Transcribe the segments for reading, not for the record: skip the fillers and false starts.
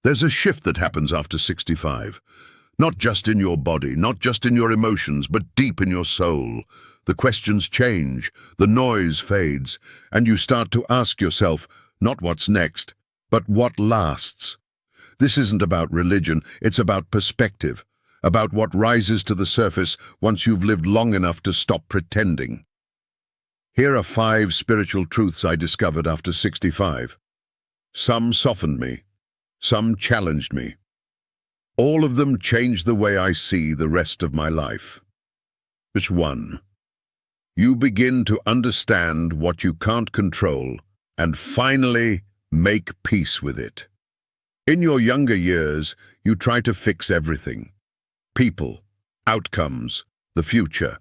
There's a shift that happens after 65. Not just in your body, not just in your emotions, but deep in your soul. The questions change, the noise fades, and you start to ask yourself, not what's next, but what lasts. This isn't about religion, it's about perspective, about what rises to the surface once you've lived long enough to stop pretending. Here are 5 spiritual truths I discovered after 65. Some softened me, some challenged me. All of them changed the way I see the rest of my life. It's 1. You begin to understand what you can't control and finally make peace with it. In your younger years, you try to fix everything. People, outcomes, the future.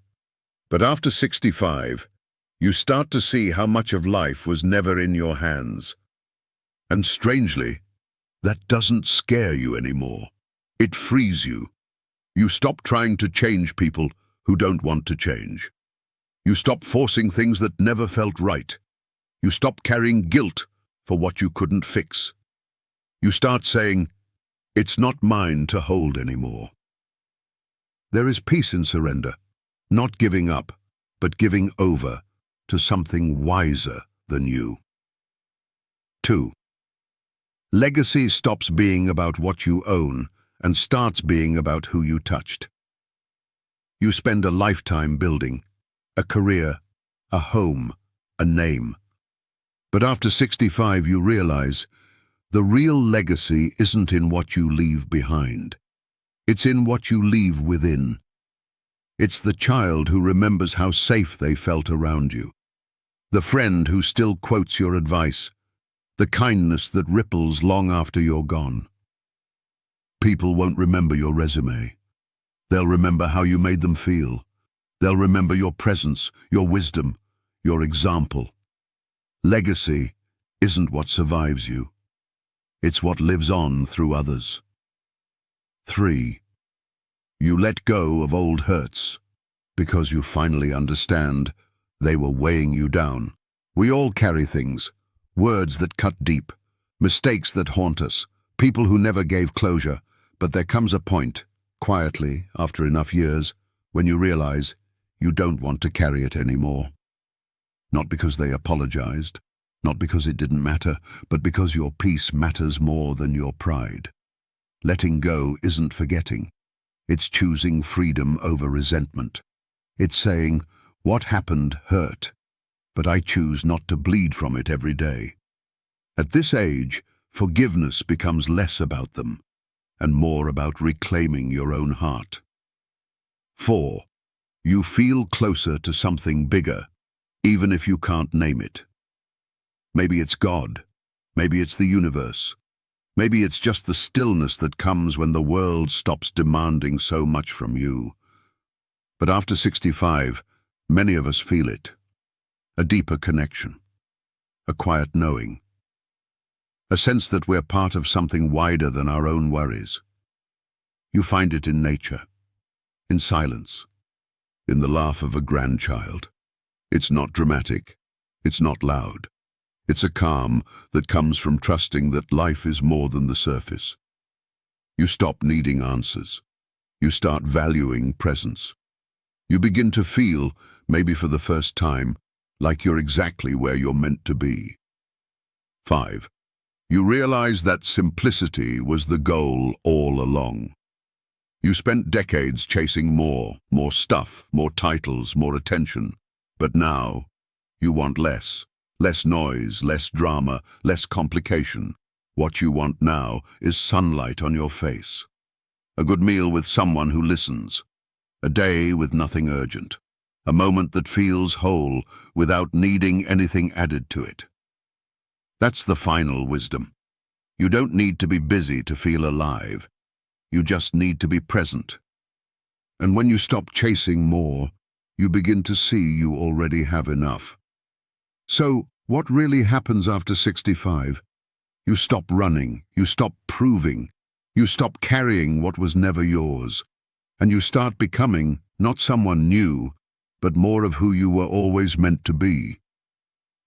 But after 65, you start to see how much of life was never in your hands. And strangely, that doesn't scare you anymore. It frees you. You stop trying to change people who don't want to change. You stop forcing things that never felt right. You stop carrying guilt for what you couldn't fix. You start saying, "It's not mine to hold anymore." There is peace in surrender, not giving up, but giving over to something wiser than you. 2. Legacy stops being about what you own and starts being about who you touched. You spend a lifetime building, a career, a home, a name. But after 65 you realize the real legacy isn't in what you leave behind. It's in what you leave within. It's the child who remembers how safe they felt around you. The friend who still quotes your advice. The kindness that ripples long after you're gone. People won't remember your resume. They'll remember how you made them feel. They'll remember your presence, your wisdom, your example. Legacy isn't what survives you. It's what lives on through others. 3. You let go of old hurts because you finally understand they were weighing you down. We all carry things, words that cut deep, mistakes that haunt us, people who never gave closure, but there comes a point, quietly, after enough years, when you realize you don't want to carry it anymore. Not because they apologized, not because it didn't matter, but because your peace matters more than your pride. Letting go isn't forgetting. It's choosing freedom over resentment. It's saying, what happened hurt, but I choose not to bleed from it every day. At this age, forgiveness becomes less about them and more about reclaiming your own heart. 4. You feel closer to something bigger, even if you can't name it. Maybe it's God. Maybe it's the universe. Maybe it's just the stillness that comes when the world stops demanding so much from you. But after 65, many of us feel it. A deeper connection. A quiet knowing. A sense that we're part of something wider than our own worries. You find it in nature, in silence, in the laugh of a grandchild. It's not dramatic. It's not loud. It's a calm that comes from trusting that life is more than the surface. You stop needing answers. You start valuing presence. You begin to feel, maybe for the first time, like you're exactly where you're meant to be. 5. You realize that simplicity was the goal all along. You spent decades chasing more stuff, more titles, more attention. But now, you want less. Less noise, less drama, less complication. What you want now is sunlight on your face. A good meal with someone who listens. A day with nothing urgent. A moment that feels whole without needing anything added to it. That's the final wisdom. You don't need to be busy to feel alive. You just need to be present. And when you stop chasing more, you begin to see you already have enough. So, what really happens after 65? You stop running, you stop proving, you stop carrying what was never yours, and you start becoming not someone new, but more of who you were always meant to be.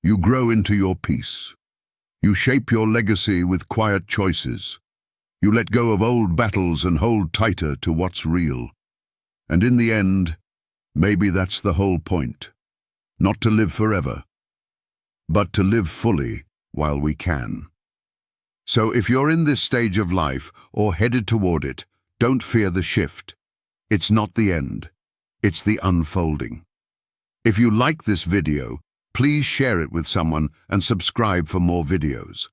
You grow into your peace. You shape your legacy with quiet choices. You let go of old battles and hold tighter to what's real. And in the end, maybe that's the whole point. Not to live forever, but to live fully while we can. So if you're in this stage of life or headed toward it, don't fear the shift. It's not the end. It's the unfolding. If you like this video, please share it with someone and subscribe for more videos.